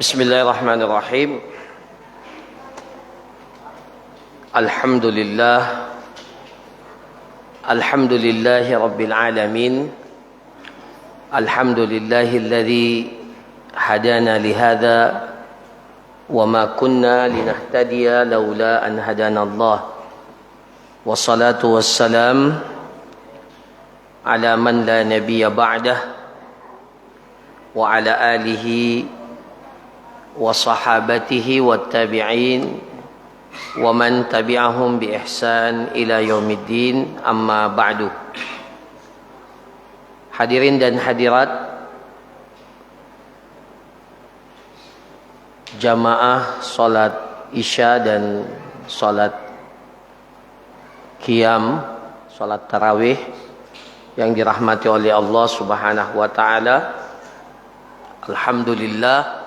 Bismillahirrahmanirrahim. Alhamdulillahi rabbil alamin. Alhamdulillahilladzi hadana lihadza wa ma kunna linahtadiya laula an hadana Allah. Wassalatu wassalam ala man la nabiyya ba'dah wa ala alihi wa sahabatihi wattabi'in wa man tabi'ahum bi ihsan ila yaumiddin, amma ba'du. Hadirin dan hadirat jamaah salat Isya dan salat Qiyam, salat tarawih yang dirahmati oleh Allah Subhanahu wa taala. Alhamdulillah,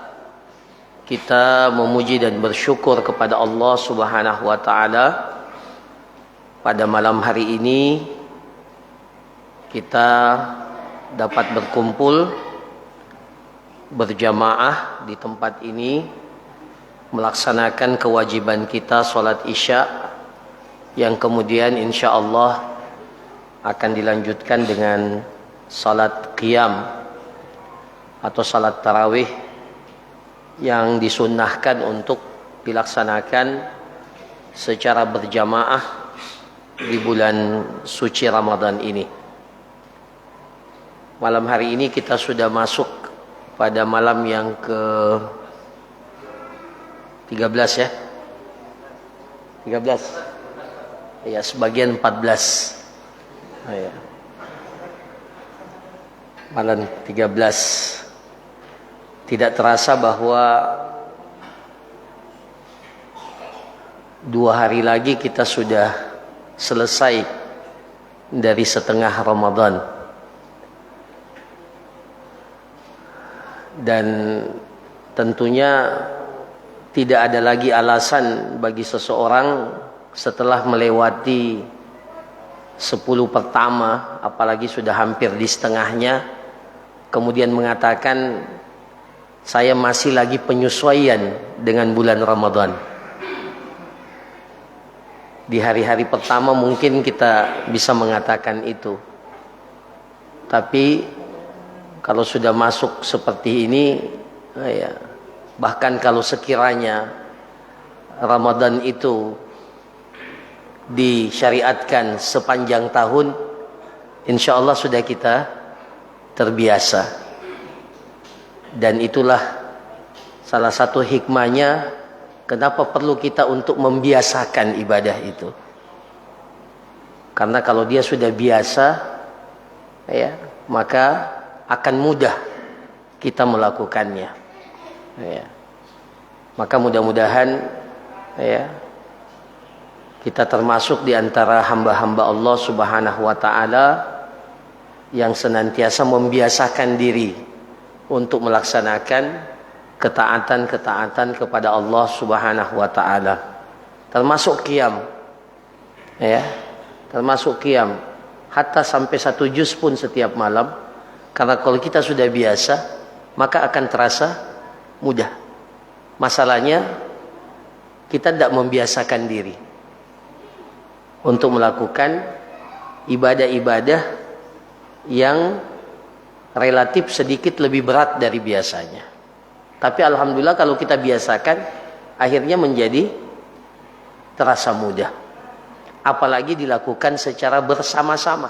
kita memuji dan bersyukur kepada Allah Subhanahu wa taala. Pada malam hari ini kita dapat berkumpul berjamaah di tempat ini melaksanakan kewajiban kita salat Isya yang kemudian insyaallah akan dilanjutkan dengan salat Qiyam atau salat tarawih yang disunnahkan untuk dilaksanakan secara berjamaah di bulan suci Ramadan ini. Malam hari ini kita sudah masuk pada malam yang ke-13 ya. 13. Ya, sebagian 14. Ya. Malam 13. Tidak terasa bahwa 2 hari lagi kita sudah selesai dari setengah Ramadan. Dan tentunya tidak ada lagi alasan bagi seseorang setelah melewati 10 pertama, apalagi sudah hampir di setengahnya, kemudian mengatakan saya masih lagi penyesuaian dengan bulan Ramadan. Di hari-hari pertama mungkin kita bisa mengatakan itu. Tapi kalau sudah masuk seperti ini, ya, bahkan kalau sekiranya Ramadan itu disyariatkan sepanjang tahun, insya Allah sudah kita terbiasa. Dan itulah salah satu hikmahnya kenapa perlu kita untuk membiasakan ibadah itu. Karena kalau dia sudah biasa, ya, maka akan mudah kita melakukannya. Ya. Maka mudah-mudahan, ya, kita termasuk di antara hamba-hamba Allah Subhanahu wa taala yang senantiasa membiasakan diri untuk melaksanakan ketaatan-ketaatan kepada Allah Subhanahu wa taala. Termasuk qiyam. Ya, termasuk qiyam. Hatta sampai 1 juz pun setiap malam. Karena kalau kita sudah biasa, maka akan terasa mudah. Masalahnya kita tidak membiasakan diri untuk melakukan ibadah-ibadah yang relatif sedikit lebih berat dari biasanya. Tapi alhamdulillah kalau kita biasakan, akhirnya menjadi terasa mudah. Apalagi dilakukan secara bersama-sama.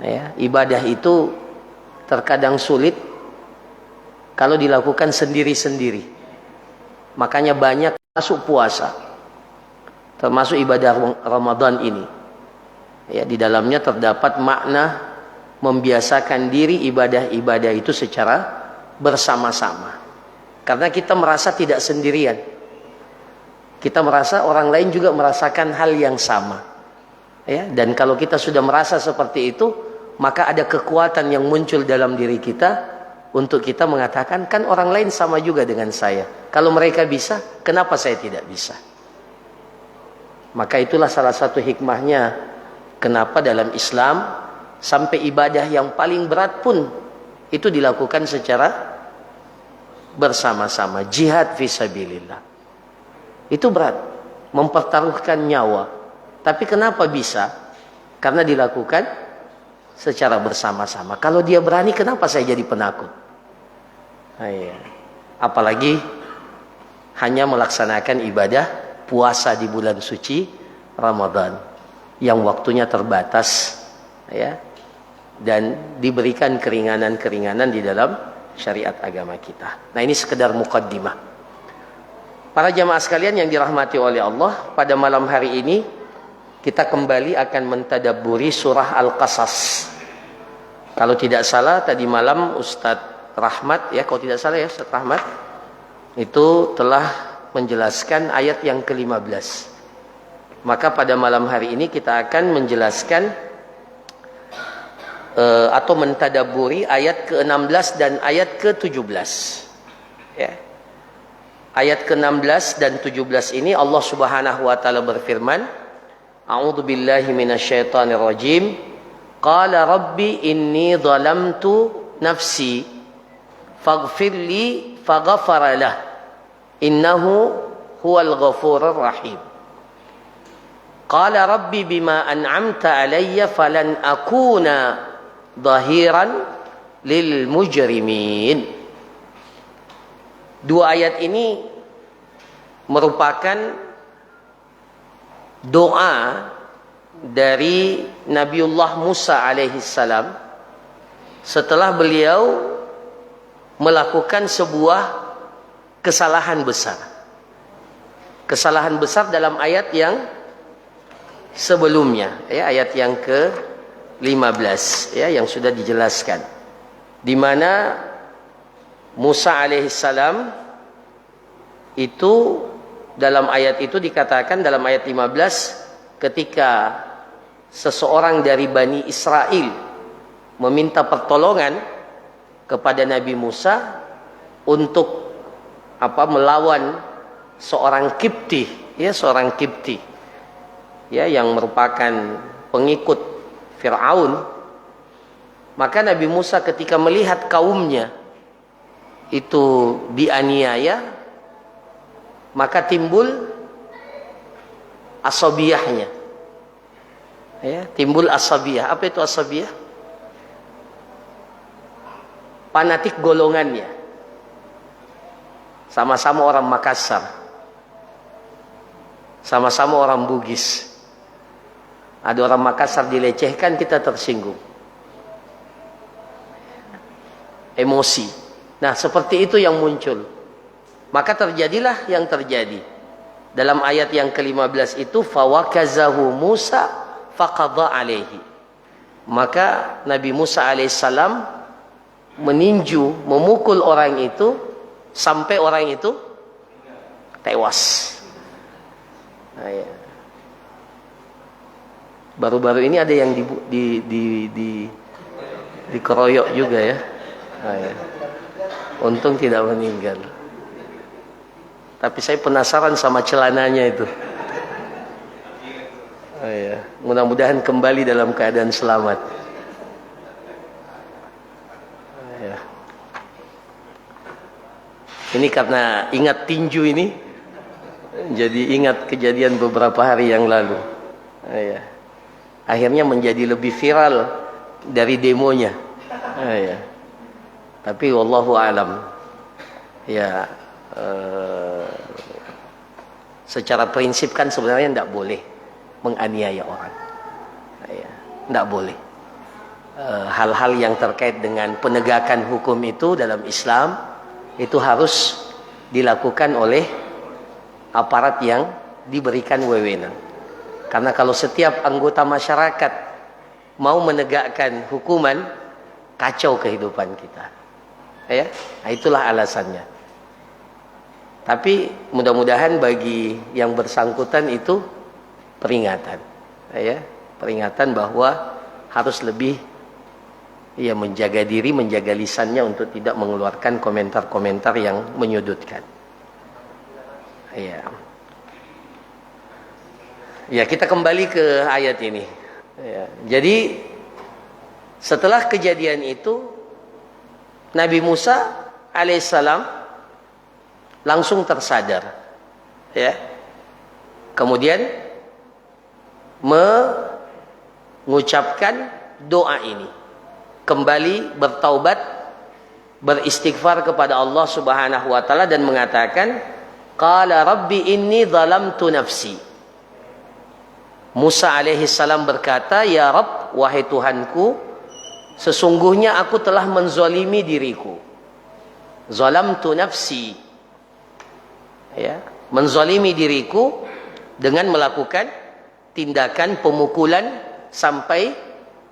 Ya, ibadah itu terkadang sulit kalau dilakukan sendiri-sendiri. Makanya banyak masuk puasa, termasuk ibadah Ramadan ini. Ya, di dalamnya terdapat makna membiasakan diri ibadah-ibadah itu secara bersama-sama. Karena kita merasa tidak sendirian. Kita merasa orang lain juga merasakan hal yang sama. Ya, dan kalau kita sudah merasa seperti itu, maka ada kekuatan yang muncul dalam diri kita untuk kita mengatakan, kan orang lain sama juga dengan saya. Kalau mereka bisa, kenapa saya tidak bisa? Maka itulah salah satu hikmahnya kenapa dalam Islam sampai ibadah yang paling berat pun itu dilakukan secara bersama-sama, jihad fisabilillah. Itu berat, mempertaruhkan nyawa. Tapi kenapa bisa? Karena dilakukan secara bersama-sama. Kalau dia berani, kenapa saya jadi penakut? Apalagi hanya melaksanakan ibadah puasa di bulan suci Ramadan yang waktunya terbatas, ya, dan diberikan keringanan-keringanan di dalam syariat agama kita. Nah, ini sekedar mukaddimah. Para jamaah sekalian yang dirahmati oleh Allah, pada malam hari ini kita kembali akan mentadabburi surah Al-Qasas. Kalau tidak salah tadi malam Ustadz Rahmat, ya, kalau tidak salah ya Ustadz Rahmat, itu telah menjelaskan ayat yang ke-15. Maka pada malam hari ini kita akan menjelaskan atau mentadabburi ayat ke-16 dan ayat ke-17. Ya. Ayat ke-16 dan 17 ini Allah Subhanahu wa taala berfirman, A'udzu billahi minasyaitonir rajim. Qala rabbi inni zalamtu nafsi faghfirli faghfara lah. Innahu huwal ghafurur rahim. Qala rabbi bima an'amta alayya falan akuna dhahiran lil mujrimin. Dua ayat ini merupakan doa dari Nabiullah Musa alaihissalam setelah beliau melakukan sebuah kesalahan besar. Kesalahan besar dalam ayat yang sebelumnya, ya, ayat yang ke-15, ya, yang sudah dijelaskan, di mana Musa alaihissalam itu dalam ayat itu dikatakan dalam ayat 15, ketika seseorang dari Bani Israel meminta pertolongan kepada Nabi Musa untuk melawan seorang Kipti, ya, seorang Kipti, ya, yang merupakan pengikut Fir'aun. Maka Nabi Musa ketika melihat kaumnya itu dianiaya, maka timbul asabiyahnya, ya, timbul asabiyah. Apa itu asabiyah? Fanatik golongannya, sama-sama orang Makassar, sama-sama orang Bugis. Ada orang Makassar dilecehkan, kita tersinggung, emosi. Nah, seperti itu yang muncul. Maka terjadilah yang terjadi. Dalam ayat yang ke-15 itu, fawakazahu Musa faqadha alaihi. Maka Nabi Musa alaihissalam meninju, memukul orang itu sampai orang itu tewas. Nah, ya. Baru-baru ini ada yang dikeroyok juga, ya. Nah, ya. Untung tidak meninggal. Tapi saya penasaran sama celananya itu. Oh, ya. Mudah-mudahan kembali dalam keadaan selamat. Oh, ya. Ini karena ingat tinju ini, jadi ingat kejadian beberapa hari yang lalu. Oh, ya. Akhirnya menjadi lebih viral dari demonya. Oh, ya. Tapi wallahu alam, ya, secara prinsip kan sebenarnya tidak boleh menganiaya orang, ya, tidak boleh. Hal-hal yang terkait dengan penegakan hukum itu dalam Islam itu harus dilakukan oleh aparat yang diberikan wewenang. Karena kalau setiap anggota masyarakat mau menegakkan hukuman, kacau kehidupan kita. Ya, nah, itulah alasannya. Tapi mudah-mudahan bagi yang bersangkutan itu peringatan, ya, peringatan bahwa harus lebih, ya, menjaga diri, menjaga lisannya untuk tidak mengeluarkan komentar-komentar yang menyudutkan. Ya, ya, kita kembali ke ayat ini. Ya, jadi setelah kejadian itu Nabi Musa alaihissalam langsung tersadar, ya. Kemudian mengucapkan doa ini, kembali bertaubat, beristighfar kepada Allah Subhanahu wa taala dan mengatakan, qala rabbi inni zalamtu nafsi. Musa alaihi salam berkata, ya Rabb, wahai Tuhanku, sesungguhnya aku telah menzalimi diriku. Zalamtu nafsi, ya, menzalimi diriku dengan melakukan tindakan pemukulan sampai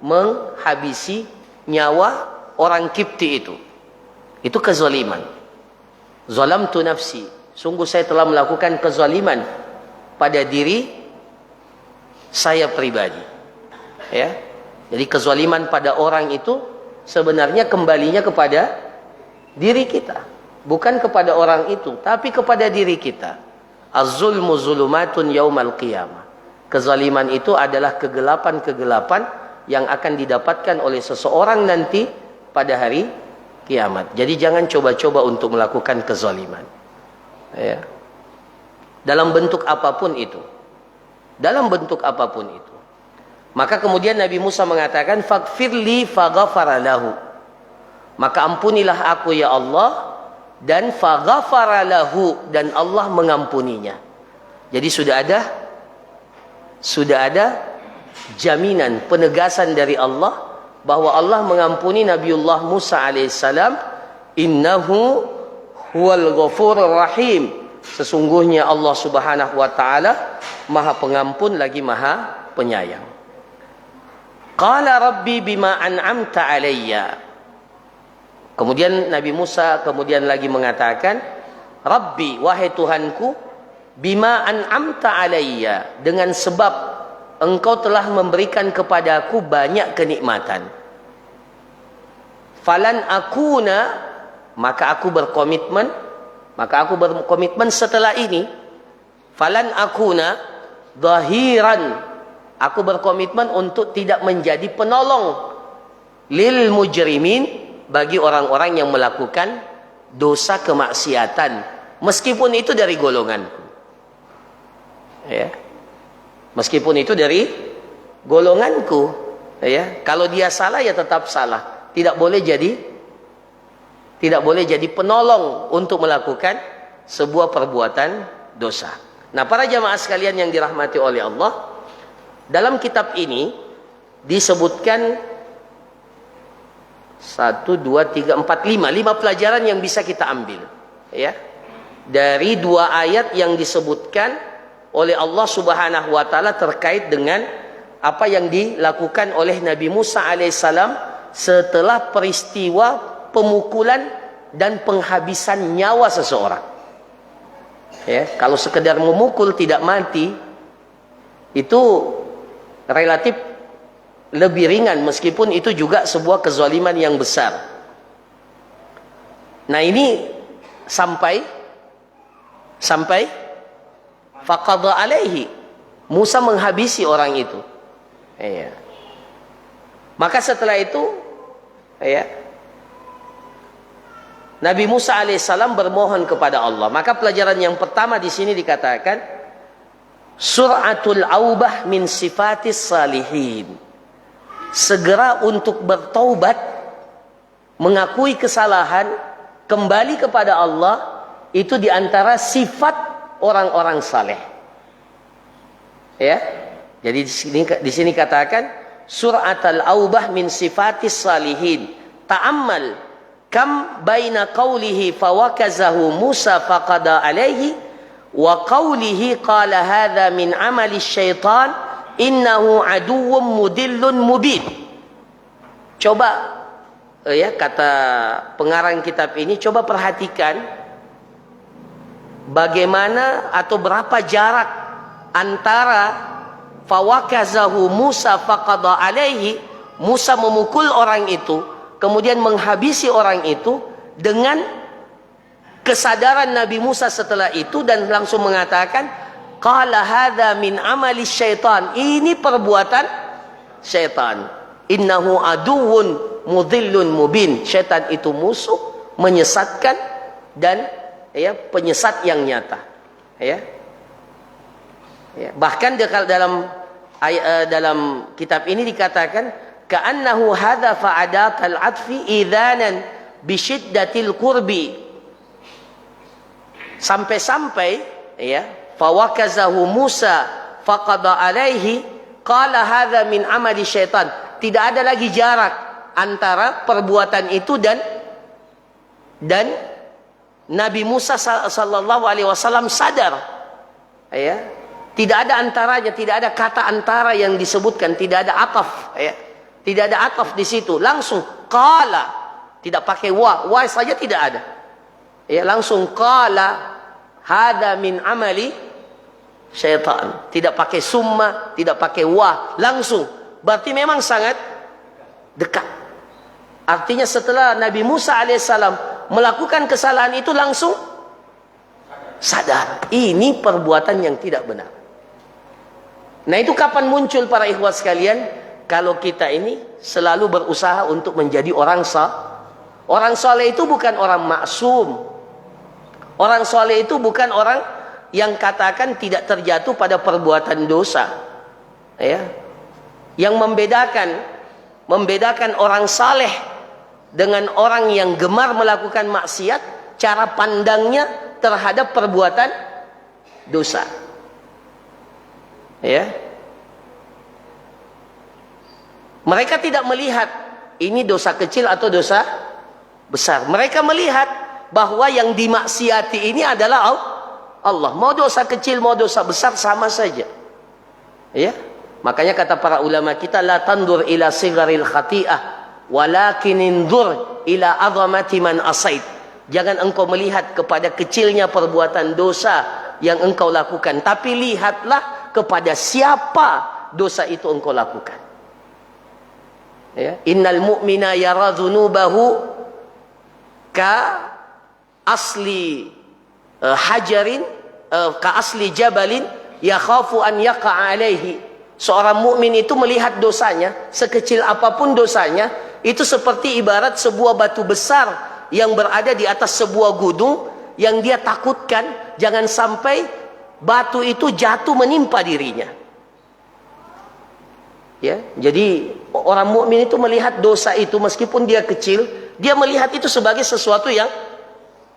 menghabisi nyawa orang Kipti itu. Itu kezaliman. Zalamtu nafsi, sungguh saya telah melakukan kezaliman pada diri saya pribadi, ya. Jadi kezaliman pada orang itu sebenarnya kembalinya kepada diri kita, bukan kepada orang itu, tapi kepada diri kita. Az-zulmu zulumatun yaumal qiyamah. Kezaliman itu adalah kegelapan-kegelapan yang akan didapatkan oleh seseorang nanti pada hari kiamat. Jadi jangan coba-coba untuk melakukan kezaliman, ya. Dalam bentuk apapun itu. Dalam bentuk apapun itu. Maka kemudian Nabi Musa mengatakan, faghfirli faghfara lahu. Maka ampunilah aku ya Allah, dan faghfara lahu, dan Allah mengampuninya. Jadi sudah ada jaminan, penegasan dari Allah bahwa Allah mengampuni Nabiullah Musa alaihissalam. Innahu huwal ghafurur rahim. Sesungguhnya Allah Subhanahu wa taala Maha Pengampun lagi Maha Penyayang. Qala rabbi bima an'amta alayya. Kemudian Nabi Musa kemudian lagi mengatakan, Rabbi, wahai Tuhanku, bima an'amta alayya, dengan sebab engkau telah memberikan kepadaku banyak kenikmatan. Falan akuna, maka aku berkomitmen setelah ini. Falan akuna dhahiran, aku berkomitmen untuk tidak menjadi penolong lil mujrimin, bagi orang-orang yang melakukan dosa kemaksiatan, meskipun itu dari golonganku, ya. Meskipun itu dari golonganku, ya. Kalau dia salah ya tetap salah, tidak boleh jadi penolong untuk melakukan sebuah perbuatan dosa. Nah, para jamaah sekalian yang dirahmati oleh Allah, dalam kitab ini disebutkan 1, 2, 3, 4, 5 pelajaran yang bisa kita ambil, ya, dari 2 ayat yang disebutkan oleh Allah Subhanahu wa taala terkait dengan apa yang dilakukan oleh Nabi Musa alaihissalam setelah peristiwa pemukulan dan penghabisan nyawa seseorang. Ya, kalau sekedar memukul tidak mati itu relatif lebih ringan, meskipun itu juga sebuah kezaliman yang besar. Nah, ini sampai faqadha alaihi, Musa menghabisi orang itu. Ya. Maka setelah itu, ya, Nabi Musa alaihissalam bermohon kepada Allah. Maka pelajaran yang pertama di sini dikatakan, sur'atul aubah min sifatis salihin. Segera untuk bertaubat, mengakui kesalahan, kembali kepada Allah, itu diantara sifat orang-orang saleh. Ya, jadi di sini katakan sur'atul aubah min sifatis salihin. Ta'ammal kam baina qawlihi fawakazahu Musa faqada alaihi wa qawlihi qala hadha min amali syaitan innahu aduwwum mudillun mubin. Coba, ya, kata pengarang kitab ini, coba perhatikan bagaimana atau berapa jarak antara fawakazahu Musa faqada alaihi, Musa memukul orang itu kemudian menghabisi orang itu, dengan kesadaran Nabi Musa setelah itu dan langsung mengatakan qala hadza min amali syaitan, ini perbuatan syaitan. Innahu aduwwun mudhillun mubin, syaitan itu musuh, menyesatkan dan ya, penyesat yang nyata. Ya. Ya. Bahkan dalam kitab ini dikatakan ka'annahu hadhafa adatal atfi idzanan bisyiddatil qurbi. Sampai-sampai ya, fawakazahu Musa faqada alaihi qala hadza min amali syaitan. Tidak ada lagi jarak antara perbuatan itu dan Nabi Musa sallallahu alaihi wasallam sadar. Ya. Tidak ada antaranya, tidak ada kata antara yang disebutkan, tidak ada ataf, ya. Tidak ada ataf di situ, langsung qala, tidak pakai wa saja tidak ada. Ya, langsung qala hada min amali syaitan. Tidak pakai summa, tidak pakai wa, langsung. Berarti memang sangat dekat. Artinya setelah Nabi Musa alaihissalam melakukan kesalahan itu langsung sadar. Ini perbuatan yang tidak benar. Nah, itu kapan muncul para ikhwat sekalian? Kalau kita ini selalu berusaha untuk menjadi orang soleh itu bukan orang maksum. Orang soleh itu bukan orang yang katakan tidak terjatuh pada perbuatan dosa. Ya. Yang membedakan orang saleh dengan orang yang gemar melakukan maksiat, cara pandangnya terhadap perbuatan dosa. Ya. Mereka tidak melihat ini dosa kecil atau dosa besar. Mereka melihat bahwa yang dimaksiati ini adalah Allah. Mau dosa kecil, mau dosa besar sama saja. Ya. Makanya kata para ulama kita, la tandur ila sigharil khati'ah walakin indur ila azamati man asait. Jangan engkau melihat kepada kecilnya perbuatan dosa yang engkau lakukan, tapi lihatlah kepada siapa dosa itu engkau lakukan. Ya. Innal mu'mina yara dzunubahu ka asli hajarin ka asli jabalin yakhafu an yaqa alaihi. Seorang mukmin itu melihat dosanya, sekecil apapun dosanya, itu seperti ibarat sebuah batu besar yang berada di atas sebuah gunung yang dia takutkan jangan sampai batu itu jatuh menimpa dirinya. Ya, jadi orang mukmin itu melihat dosa itu meskipun dia kecil, dia melihat itu sebagai sesuatu yang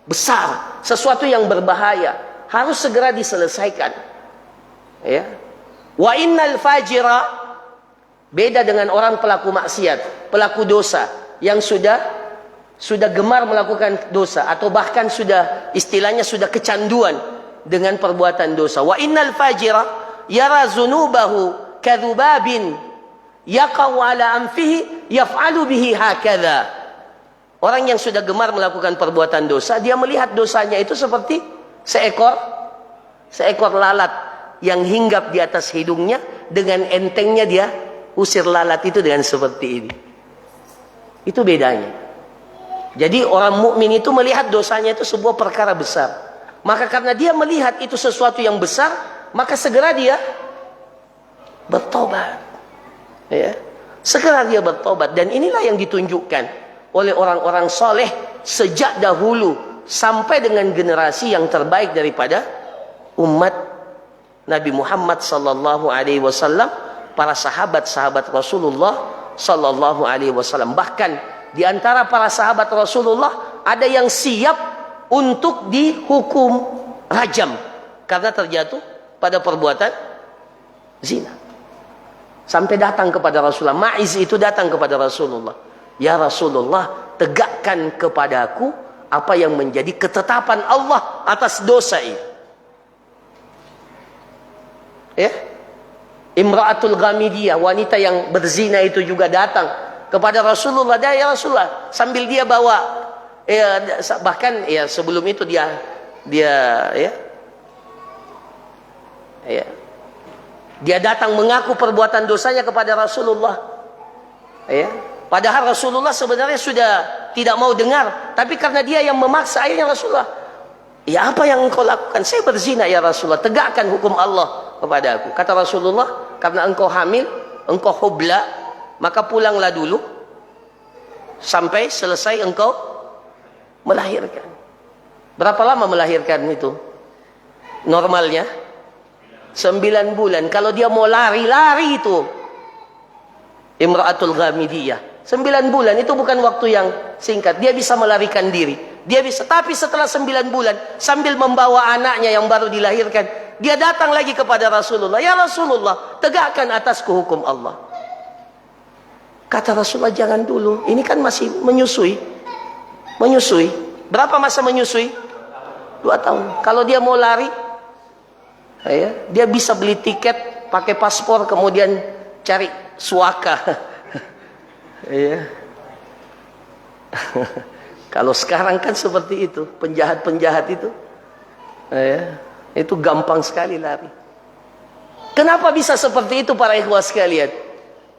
besar, sesuatu yang berbahaya, harus segera diselesaikan. Ya. Wa innal fajira, beda dengan orang pelaku maksiat, pelaku dosa yang sudah gemar melakukan dosa atau bahkan sudah istilahnya sudah kecanduan dengan perbuatan dosa. Wa innal fajira yara zunubahu kadzubabin yaqau ala anfihi yaf'alu bihi hakadha. Orang yang sudah gemar melakukan perbuatan dosa, dia melihat dosanya itu seperti seekor lalat yang hinggap di atas hidungnya, dengan entengnya dia usir lalat itu dengan seperti ini. Itu bedanya. Jadi orang mukmin itu melihat dosanya itu sebuah perkara besar. Maka karena dia melihat itu sesuatu yang besar, maka segera dia bertobat. Ya. Segera dia bertobat. Dan inilah yang ditunjukkan oleh orang-orang soleh sejak dahulu sampai dengan generasi yang terbaik daripada umat Nabi Muhammad sallallahu alaihi wasallam, para sahabat-sahabat Rasulullah sallallahu alaihi wasallam. Bahkan di antara para sahabat Rasulullah ada yang siap untuk dihukum rajam karena terjatuh pada perbuatan zina. Sampai datang kepada Rasulullah. Ma'iz itu datang kepada Rasulullah. Ya Rasulullah, tegakkan kepadaku apa yang menjadi ketetapan Allah atas dosa ini. Ya. Imra'atul Ghamidiyah, wanita yang berzina itu juga datang kepada Rasulullah. Ya Rasulullah, sambil dia bawa bahkan ya sebelum itu dia datang mengaku perbuatan dosanya kepada Rasulullah. Ya. Padahal Rasulullah sebenarnya sudah tidak mau dengar, tapi karena dia yang memaksa, akhirnya Rasulullah, ya apa yang engkau lakukan? Saya berzina ya Rasulullah, tegakkan hukum Allah kepada aku. Kata Rasulullah, karena engkau hamil, engkau hubla, maka pulanglah dulu sampai selesai engkau melahirkan. Berapa lama melahirkan itu? Normalnya 9 bulan. Kalau dia mau lari itu Imra'atul Ghamidiyah 9 bulan itu bukan waktu yang singkat. Dia bisa melarikan diri. Dia bisa. Tapi setelah 9 bulan sambil membawa anaknya yang baru dilahirkan, dia datang lagi kepada Rasulullah. Ya Rasulullah, tegakkan atasku hukum Allah. Kata Rasulullah, jangan dulu. Ini kan masih menyusui. Menyusui. Berapa masa menyusui? 2 tahun. Kalau dia mau lari, ya, dia bisa beli tiket, pakai paspor, kemudian cari suaka. Ya. Kalau sekarang kan seperti itu, penjahat-penjahat itu, ya, itu gampang sekali lari. Kenapa bisa seperti itu para ikhwah sekalian?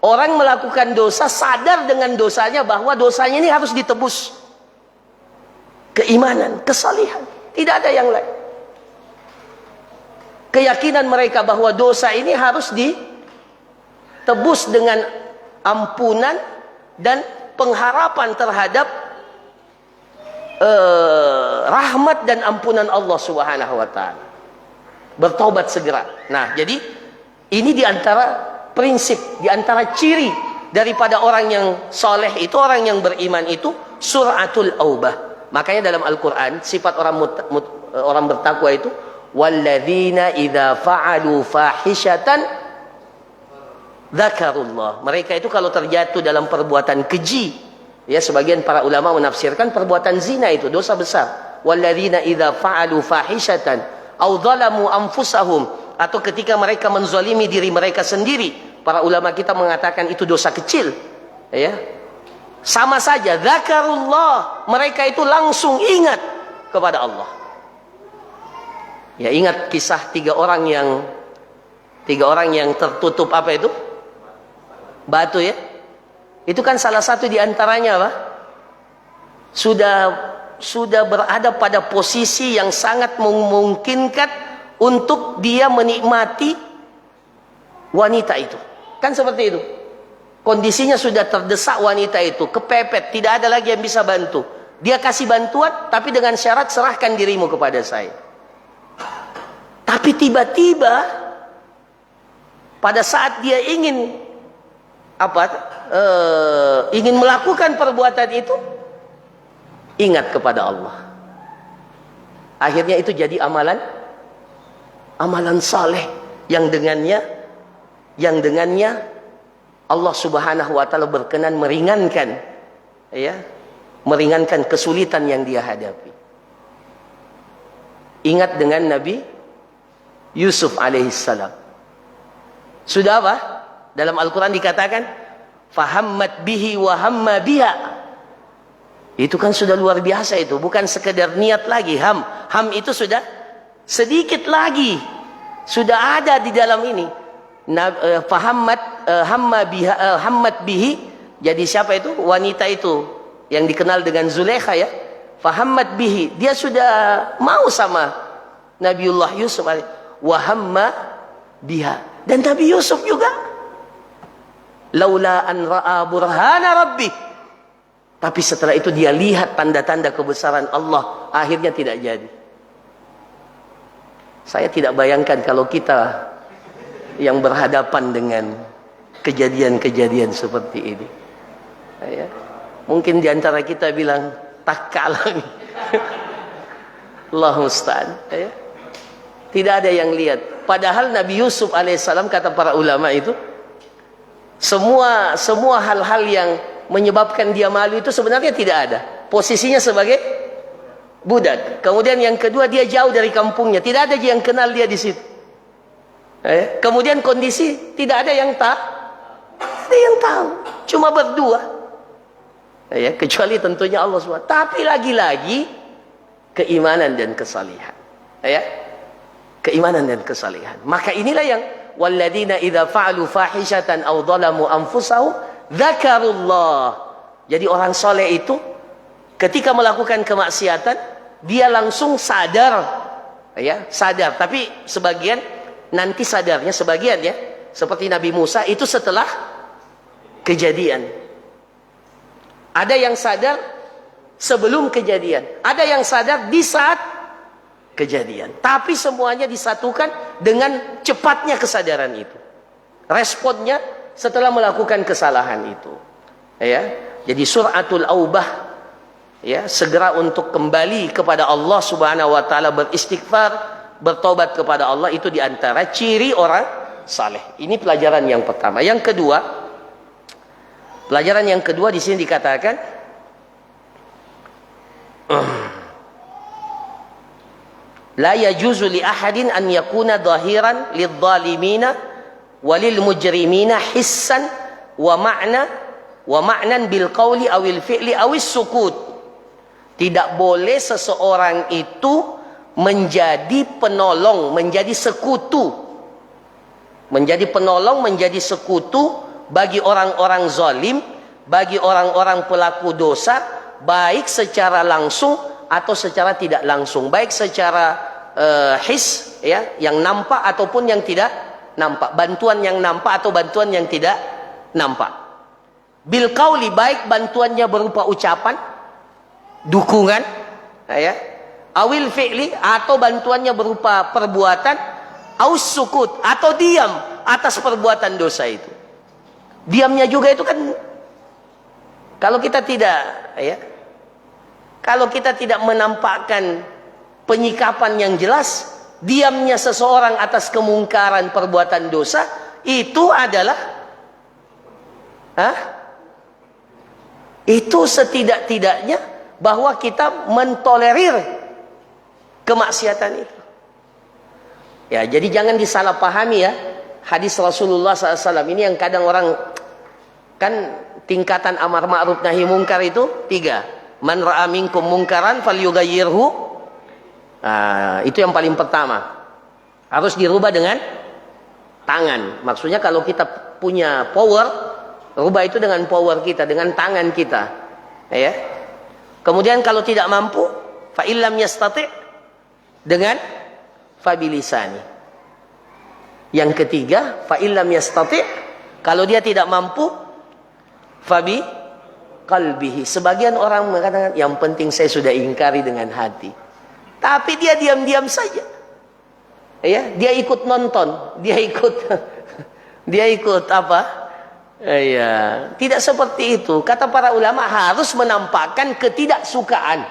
Orang melakukan dosa sadar dengan dosanya bahwa dosanya ini harus ditebus. Keimanan, kesalihan, tidak ada yang lain. Keyakinan mereka bahwa dosa ini harus ditebus dengan ampunan dan pengharapan terhadap rahmat dan ampunan Allah Subhanahu wa taala. Bertobat segera. Nah, jadi ini diantara prinsip, diantara ciri daripada orang yang soleh itu, orang yang beriman itu suratul aubah. Makanya dalam Al-Quran sifat orang bertakwa itu walladzina idza fa'alu fahishatan dzakarullah. Mereka itu kalau terjatuh dalam perbuatan keji, ya, sebagian para ulama menafsirkan perbuatan zina itu dosa besar. Walladzina idza fa'alu fahishatan aw dzalamu anfusahum, atau ketika mereka menzalimi diri mereka sendiri, para ulama kita mengatakan itu dosa kecil, ya. Sama saja, dzakarullah, mereka itu langsung ingat kepada Allah. Ya, ingat kisah tiga orang yang tertutup apa itu? Batu, ya. Itu kan salah satu di antaranya apa? Sudah berada pada posisi yang sangat memungkinkan untuk dia menikmati wanita itu. Kan seperti itu. Kondisinya sudah terdesak wanita itu, kepepet, tidak ada lagi yang bisa bantu. Dia kasih bantuan, tapi dengan syarat serahkan dirimu kepada saya. Tapi tiba-tiba pada saat dia ingin ingin melakukan perbuatan itu, ingat kepada Allah. Akhirnya itu jadi amalan saleh yang dengannya Allah Subhanahu wa taala berkenan meringankan, ya, meringankan kesulitan yang dia hadapi. Ingat dengan Nabi Yusuf alaihissalam. Sudah apa? Dalam Al-Quran dikatakan fahammat bihi wa hamma biha. Itu kan sudah luar biasa itu, bukan sekedar niat lagi. Ham itu sudah sedikit lagi, sudah ada di dalam ini. Hammat bihi, jadi siapa itu? Wanita itu yang dikenal dengan Zulaikha, ya. Fahammat bihi, dia sudah mau sama Nabiullah Yusuf wa hamma biha. Dan Nabi Yusuf juga laula an ra'a burhana rabbi, tapi setelah itu dia lihat tanda-tanda kebesaran Allah, akhirnya tidak jadi. Saya tidak bayangkan kalau kita yang berhadapan dengan kejadian-kejadian seperti ini, ya. Mungkin diantara kita bilang tak kalah. Allah musta'an, ya. Tidak ada yang lihat. Padahal Nabi Yusuf alaihissalam, kata para ulama itu, semua hal-hal yang menyebabkan dia malu itu sebenarnya tidak ada. Posisinya sebagai budak. Kemudian yang kedua, dia jauh dari kampungnya, tidak ada yang kenal dia di situ. Kemudian kondisi tidak ada yang tahu, cuma berdua, ya, kecuali tentunya Allah SWT. Tapi lagi-lagi keimanan dan kesalihan, ya, keimanan dan kesalihan. Maka inilah yang walladzina idza fa'alu fahishatan aw dhalamu anfusahum dzakarullah. Jadi orang soleh itu ketika melakukan kemaksiatan dia langsung sadar, ya, sadar. Tapi sebagian nanti sadarnya, sebagian, ya, seperti Nabi Musa itu setelah kejadian. Ada yang sadar sebelum kejadian. Ada yang sadar di saat kejadian. Tapi semuanya disatukan dengan cepatnya kesadaran itu. Responnya setelah melakukan kesalahan itu. Ya. Jadi suratul aubah, ya, segera untuk kembali kepada Allah Subhanahu wa taala, beristighfar, bertobat kepada Allah, itu diantara ciri orang saleh. Ini pelajaran yang pertama. Yang kedua, pelajaran yang kedua di sini dikatakan la yajuzu li ahadin an yakuna dhahiran lidh-dhalimina walil mujrimina hissan wa ma'nan bil qawli awil fi'li awis sukut. Tidak boleh seseorang itu menjadi penolong, menjadi sekutu. Menjadi penolong, menjadi sekutu bagi orang-orang zalim, bagi orang-orang pelaku dosa, baik secara langsung atau secara tidak langsung, baik secara his, ya, yang nampak ataupun yang tidak nampak, bantuan yang nampak atau bantuan yang tidak nampak. Bil qauli, baik bantuannya berupa ucapan, dukungan, ya, awil fi'li, atau bantuannya berupa perbuatan, aus sukut, atau diam atas perbuatan dosa itu. Diamnya juga itu kan, kalau kita tidak, ya, kalau kita tidak menampakkan penyikapan yang jelas, diamnya seseorang atas kemungkaran perbuatan dosa itu adalah, itu setidak-tidaknya bahwa kita mentolerir kemaksiatan itu. Ya, jadi jangan disalahpahami ya hadis Rasulullah SAW ini, yang kadang orang kan tingkatan amar ma'ruf nahi mungkar itu 3. Man ra'a minkum mungkaran falyughayyirhu. Itu yang paling pertama. Harus dirubah dengan tangan. Maksudnya kalau kita punya power, rubah itu dengan power kita, dengan tangan kita, ya. Kemudian kalau tidak mampu, fa illam yastati', dengan fabilisani. Yang ketiga, fa illam yastati', kalau dia tidak mampu, fabi qalbihi. Sebagian orang mengatakan, yang penting saya sudah ingkari dengan hati. Tapi dia diam-diam saja. Ya, dia ikut nonton, dia ikut apa? Ya, tidak seperti itu. Kata para ulama, harus menampakkan ketidaksukaan.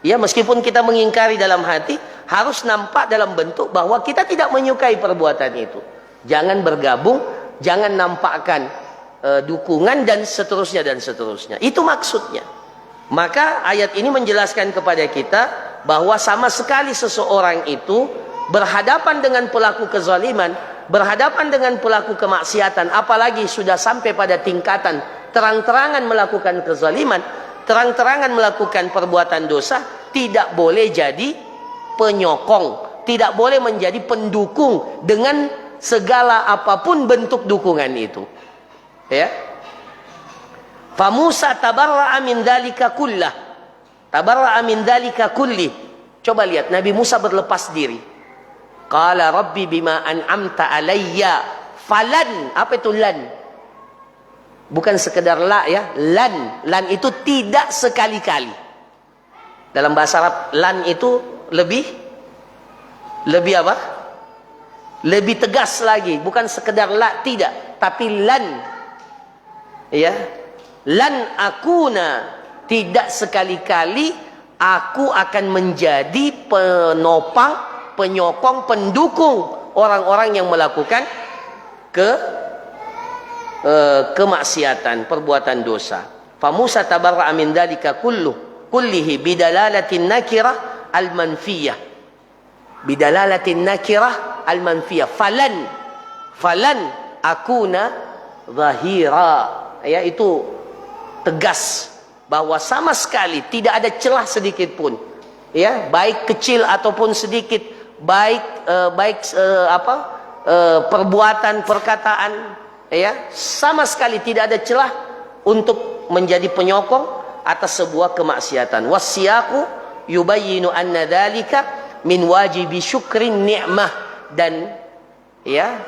Ya, meskipun kita mengingkari dalam hati, harus nampak dalam bentuk bahwa kita tidak menyukai perbuatan itu. Jangan bergabung, jangan nampakkan dukungan dan seterusnya dan seterusnya. Itu maksudnya. Maka ayat ini menjelaskan kepada kita bahwa sama sekali seseorang itu berhadapan dengan pelaku kezaliman, berhadapan dengan pelaku kemaksiatan, apalagi sudah sampai pada tingkatan terang-terangan melakukan kezaliman, terang-terangan melakukan perbuatan dosa, tidak boleh jadi penyokong, tidak boleh menjadi pendukung dengan segala apapun bentuk dukungan itu. Ya. Fa Musa tabarra'a min dzalika kullah. Tabarra'a min dzalika kulli. Coba lihat, Nabi Musa berlepas diri. Qala rabbi bima an'amta alayya falan. Apa itu lan? Bukan sekedar la, ya. Lan itu tidak sekali-kali. Dalam bahasa Arab, lan itu lebih apa? Lebih tegas lagi. Bukan sekedar la, tidak, tapi lan. Ya, lan akuna, tidak sekali-kali aku akan menjadi penopang, penyokong, pendukung orang-orang yang melakukan kemaksiatan, perbuatan dosa. Fa Musa tabarra'a min dzalika kullihi bidalalatin nakirah al-manfiyah. Bidalalatin nakirah al-manfiyah. Falan akuna zahira. Ya, itu tegas bahwa sama sekali tidak ada celah sedikit pun, ya, baik kecil ataupun sedikit, baik perbuatan, perkataan, ya, sama sekali tidak ada celah untuk menjadi penyokong atas sebuah kemaksiatan. Wasyaqu yubayyinu anna dzalika min wajibi syukrin ni'mah. Dan ya,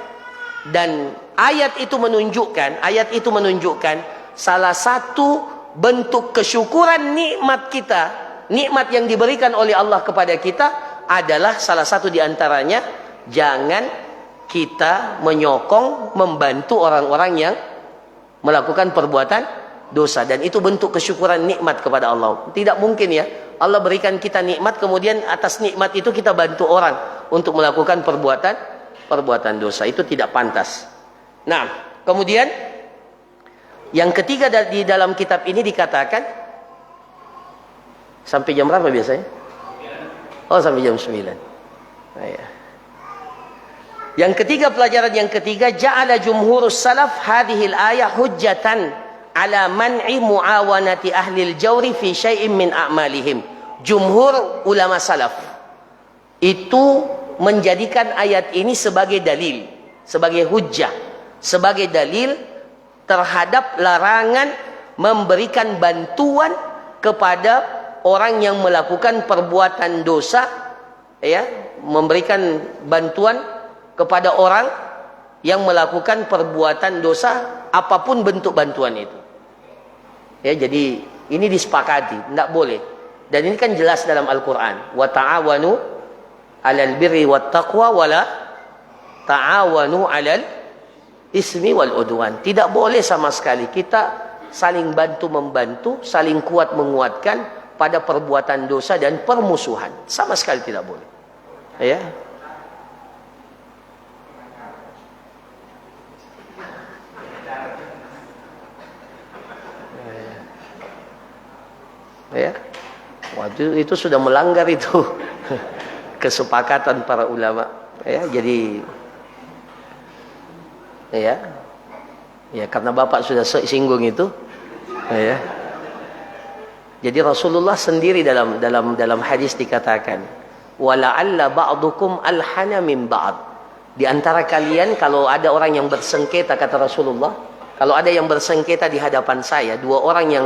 dan ayat itu menunjukkan salah satu bentuk kesyukuran nikmat kita, nikmat yang diberikan oleh Allah kepada kita adalah salah satu di antaranya, jangan kita menyokong, membantu orang-orang yang melakukan perbuatan dosa. Dan itu bentuk kesyukuran nikmat kepada Allah. Tidak mungkin ya, Allah berikan kita nikmat, kemudian atas nikmat itu kita bantu orang untuk melakukan perbuatan dosa. Itu tidak pantas. Nah, kemudian yang ketiga di dalam kitab ini dikatakan, sampai jam berapa biasanya? Oh, sampai jam 9. Nah, ya. Yang ketiga, pelajaran yang ketiga, ja'ala jumhurus salaf hadhil ayah hujjatan ala man'i muawanati ahlil jawri fi syai'in min a'malihim. Jumhur ulama salaf itu menjadikan ayat ini sebagai dalil, sebagai hujjah, sebagai dalil terhadap larangan memberikan bantuan kepada orang yang melakukan perbuatan dosa, ya, memberikan bantuan kepada orang yang melakukan perbuatan dosa, apapun bentuk bantuan itu. Ya, jadi ini disepakati, tidak boleh. Dan ini kan jelas dalam Al-Quran. Wa ta'awanu 'alal birri wat taqwa wa la ta'awanu 'alal ismi wal udwan. Tidak boleh sama sekali kita saling bantu-membantu, saling kuat menguatkan pada perbuatan dosa dan permusuhan. Sama sekali tidak boleh. Ya. Ya, waktu itu sudah melanggar itu kesepakatan para ulama. Ya, jadi ya karena Bapak sudah singgung itu, ya. Jadi Rasulullah sendiri dalam hadis dikatakan, wala'alla ba'dukum alhana min ba'd. Di antara kalian kalau ada orang yang bersengketa, kata Rasulullah, kalau ada yang bersengketa di hadapan saya, dua orang yang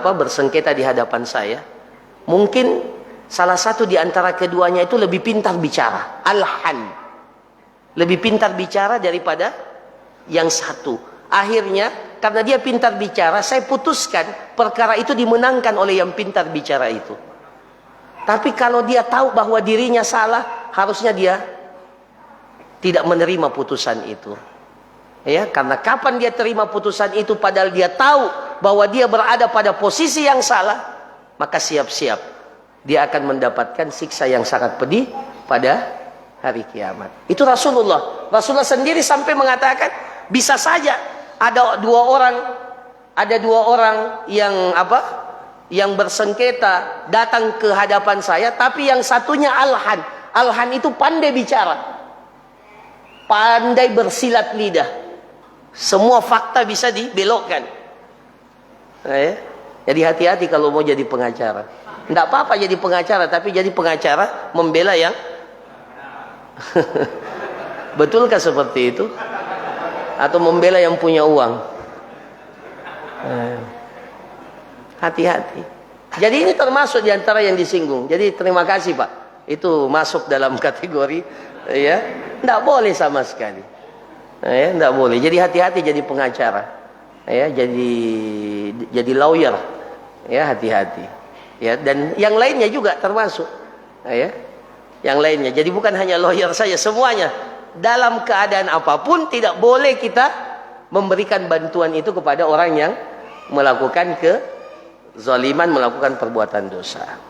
bersengketa di hadapan saya, mungkin salah satu di antara keduanya itu lebih pintar bicara, alhan, lebih pintar bicara daripada yang satu. Akhirnya karena dia pintar bicara, saya putuskan perkara itu dimenangkan oleh yang pintar bicara itu. Tapi kalau dia tahu bahwa dirinya salah, harusnya dia tidak menerima putusan itu. Ya, karena kapan dia terima putusan itu padahal dia tahu bahwa dia berada pada posisi yang salah, maka siap-siap dia akan mendapatkan siksa yang sangat pedih pada hari kiamat. Itu Rasulullah sendiri sampai mengatakan, bisa saja ada dua orang yang bersengketa datang ke hadapan saya, tapi yang satunya alhan itu pandai bicara, pandai bersilat lidah. Semua fakta bisa dibelokkan. Ya. Jadi hati-hati kalau mau jadi pengacara. Tidak apa-apa jadi pengacara, tapi jadi pengacara membela yang betulkah seperti itu? Atau membela yang punya uang? Hati-hati. Jadi ini termasuk diantara yang disinggung. Jadi terima kasih Pak. Itu masuk dalam kategori, ya, tidak boleh sama sekali. Ya, tidak boleh. Jadi hati-hati jadi pengacara. Ya, jadi lawyer. Ya, hati-hati. Ya, dan yang lainnya juga termasuk. Ya, yang lainnya. Jadi bukan hanya lawyer saja, semuanya. Dalam keadaan apapun tidak boleh kita memberikan bantuan itu kepada orang yang melakukan kezaliman, melakukan perbuatan dosa.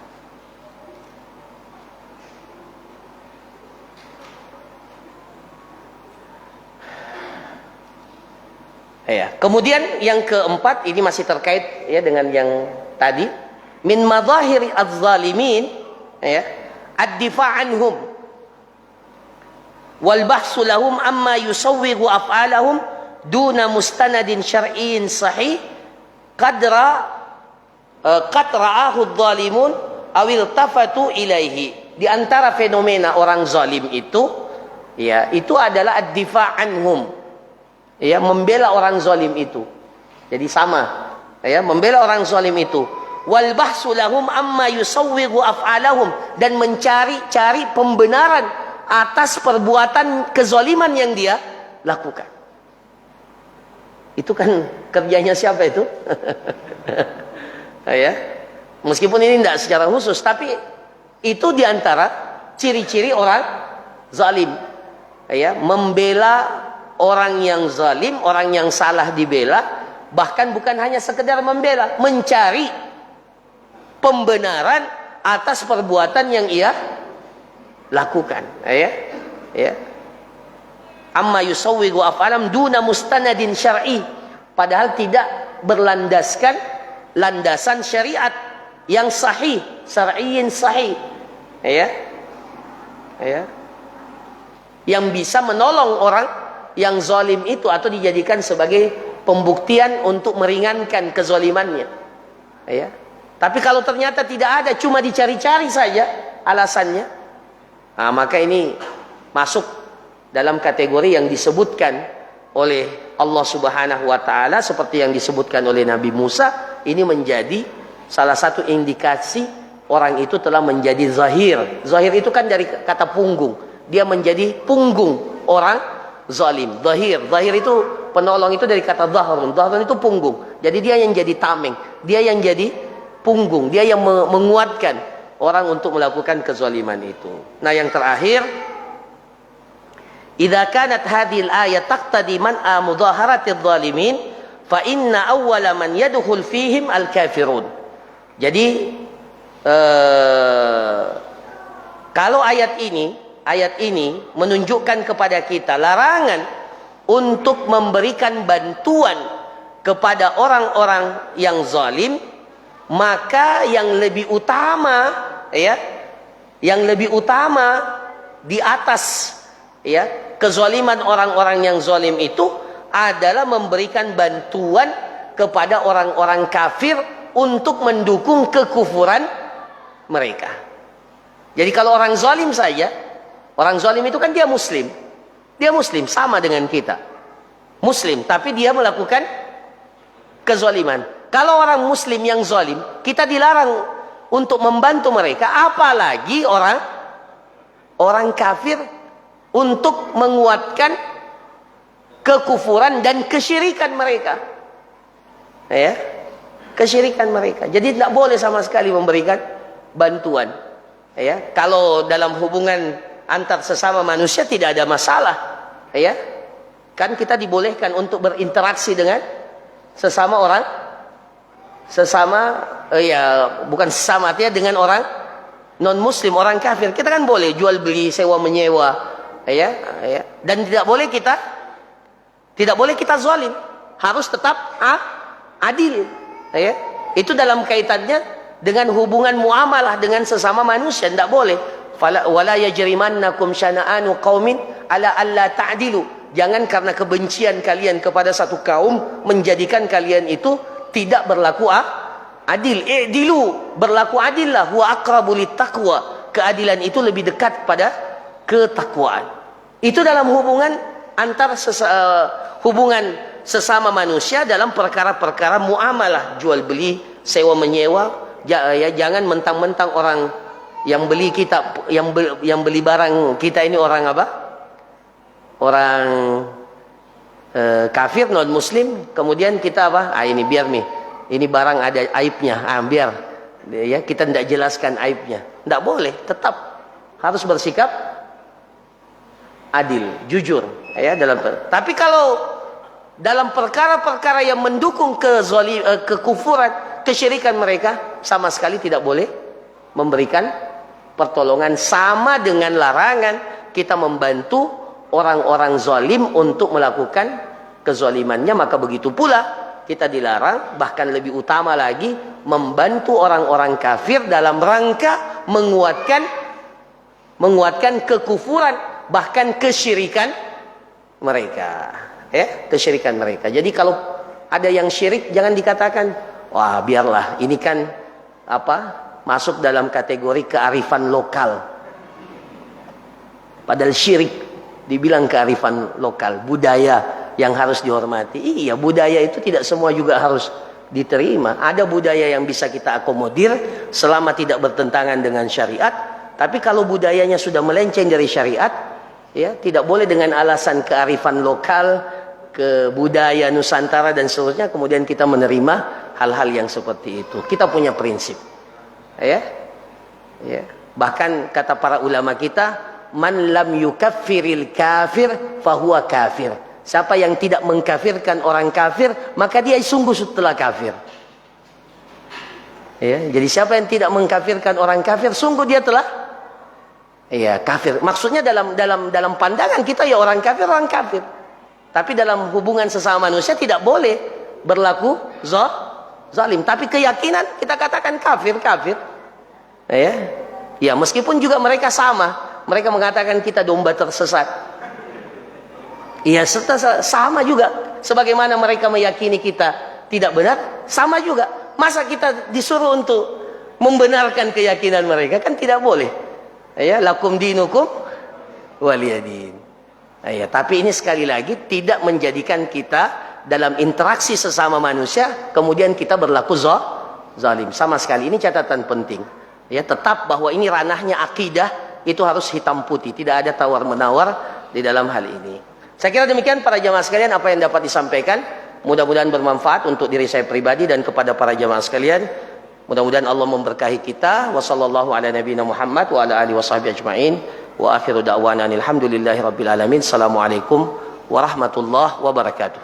Ya. Kemudian yang keempat, ini masih terkait ya dengan yang tadi, min madhahiri adz-zalimin, ya, ad-difa' anhum wal bahsu lahum amma yusawwighu af'alahum duna mustanadin syar'iyyin sahih qad ra'ahu adz-zalimun aw iltafatu ilaihi. Di antara fenomena orang zalim itu, ya, itu adalah ad-difa' anhum. Ya, membela orang zalim itu. Jadi sama, ya, membela orang zalim itu. Wal bahsu lahum amma yusawwighu af'alahum, dan mencari pembenaran atas perbuatan kezaliman yang dia lakukan. Itu kan kerjanya siapa itu? Ya. Meskipun ini tidak secara khusus, tapi itu diantara ciri-ciri orang zalim. Ya, membela orang yang zalim, orang yang salah dibela, bahkan bukan hanya sekedar membela, mencari pembenaran atas perbuatan yang ia lakukan. Ya. Ya. Amma yusawwigu af'alam duna mustanadin syar'i, padahal tidak berlandaskan landasan syariat yang sahih, syar'iyyin sahih. Ya. Ya. Yang bisa menolong orang yang zalim itu atau dijadikan sebagai pembuktian untuk meringankan kezalimannya. Ya. Tapi kalau ternyata tidak ada, cuma dicari-cari saja alasannya, nah, maka ini masuk dalam kategori yang disebutkan oleh Allah Subhanahu wa taala seperti yang disebutkan oleh Nabi Musa. Ini menjadi salah satu indikasi orang itu telah menjadi zahir. Zahir itu kan dari kata punggung. Dia menjadi punggung orang zalim. Zahir. Zahir itu penolong, itu dari kata zahrun. Zahrun itu punggung. Jadi dia yang jadi tameng. Dia yang jadi punggung. Dia yang menguatkan orang untuk melakukan kezaliman itu. Nah, yang terakhir, idza kanat hadhil ayat taqtadi man'a mudhaharatiz zalimin fa inna awwala man yadkhul fihim al-kafirun. Jadi kalau ayat ini menunjukkan kepada kita larangan untuk memberikan bantuan kepada orang-orang yang zalim, maka yang lebih utama, ya, yang lebih utama di atas, ya, kezaliman orang-orang yang zalim itu adalah memberikan bantuan kepada orang-orang kafir untuk mendukung kekufuran mereka. Jadi kalau orang zalim saja, orang zalim itu kan dia muslim. Dia muslim sama dengan kita. Muslim, tapi dia melakukan kezaliman. Kalau orang muslim yang zalim, kita dilarang untuk membantu mereka, apalagi orang kafir untuk menguatkan kekufuran dan kesyirikan mereka. Ya, kesyirikan mereka. Jadi tidak boleh sama sekali memberikan bantuan. Ya, kalau dalam hubungan antar sesama manusia tidak ada masalah. Ya, kan kita dibolehkan untuk berinteraksi dengan sesama orang, bukan sesama artinya dengan orang non muslim, orang kafir. Kita kan boleh jual beli, sewa menyewa, ya. Dan tidak boleh kita zalim, harus tetap adil. Ya. Itu dalam kaitannya dengan hubungan muamalah dengan sesama manusia, tidak boleh. Wala yajrimannakum syana'anu qaumin ala alla ta'dilu. Jangan karena kebencian kalian kepada satu kaum menjadikan kalian itu tidak berlaku adil. I'dilu, berlaku adillah, huwa aqrabu littaqwa. Keadilan itu lebih dekat pada ketakwaan. Itu dalam hubungan antar hubungan sesama manusia dalam perkara-perkara muamalah, jual beli, sewa menyewa. Ya, jangan mentang-mentang orang yang beli kita, yang beli barang kita ini orang apa? Orang kafir, non muslim, kemudian kita apa? Ini biar nih, ini barang ada aibnya, biar ya kita tidak jelaskan aibnya. Tidak boleh, tetap harus bersikap adil, jujur, ya dalam. Tapi kalau dalam perkara-perkara yang mendukung kekufuran, kesyirikan mereka, sama sekali tidak boleh memberikan pertolongan. Sama dengan larangan kita membantu orang-orang zalim untuk melakukan kezalimannya, maka begitu pula kita dilarang, bahkan lebih utama lagi, membantu orang-orang kafir dalam rangka menguatkan kekufuran, bahkan kesyirikan mereka. Ya, kesyirikan mereka. Jadi kalau ada yang syirik, jangan dikatakan, wah biarlah, ini kan masuk dalam kategori kearifan lokal. Padahal syirik dibilang kearifan lokal, budaya yang harus dihormati. Iya, budaya itu tidak semua juga harus diterima. Ada budaya yang bisa kita akomodir selama tidak bertentangan dengan syariat. Tapi kalau budayanya sudah melenceng dari syariat, ya tidak boleh dengan alasan kearifan lokal, ke budaya Nusantara dan seterusnya, kemudian kita menerima hal-hal yang seperti itu. Kita punya prinsip, ya. Bahkan kata para ulama kita, man lam yukaffiril kafir fahuwa kafir. Siapa yang tidak mengkafirkan orang kafir, maka dia sungguh telah kafir. Ya, jadi siapa yang tidak mengkafirkan orang kafir, sungguh dia telah kafir. Maksudnya dalam pandangan kita ya orang kafir. Tapi dalam hubungan sesama manusia tidak boleh berlaku zalim. Tapi keyakinan kita katakan kafir. Ya, meskipun juga mereka sama. Mereka mengatakan kita domba tersesat. Iya, sama juga. Sebagaimana mereka meyakini kita tidak benar, sama juga. Masa kita disuruh untuk membenarkan keyakinan mereka? Kan tidak boleh. Ya, lakum dinukum waliyadin. Ya, tapi ini sekali lagi tidak menjadikan kita dalam interaksi sesama manusia kemudian kita berlaku zalim. Sama sekali, ini catatan penting. Ya, tetap bahwa ini ranahnya akidah, itu harus hitam putih, tidak ada tawar-menawar di dalam hal ini. Saya kira demikian para jamaah sekalian apa yang dapat disampaikan. Mudah-mudahan bermanfaat untuk diri saya pribadi dan kepada para jamaah sekalian. Mudah-mudahan Allah memberkahi kita. Wassallallahu ala nabiyina Muhammad wa ala alihi washabihi ajma'in. Wa akhiru da'wana alhamdulillahi rabbil alamin. Assalamualaikum warahmatullahi wabarakatuh.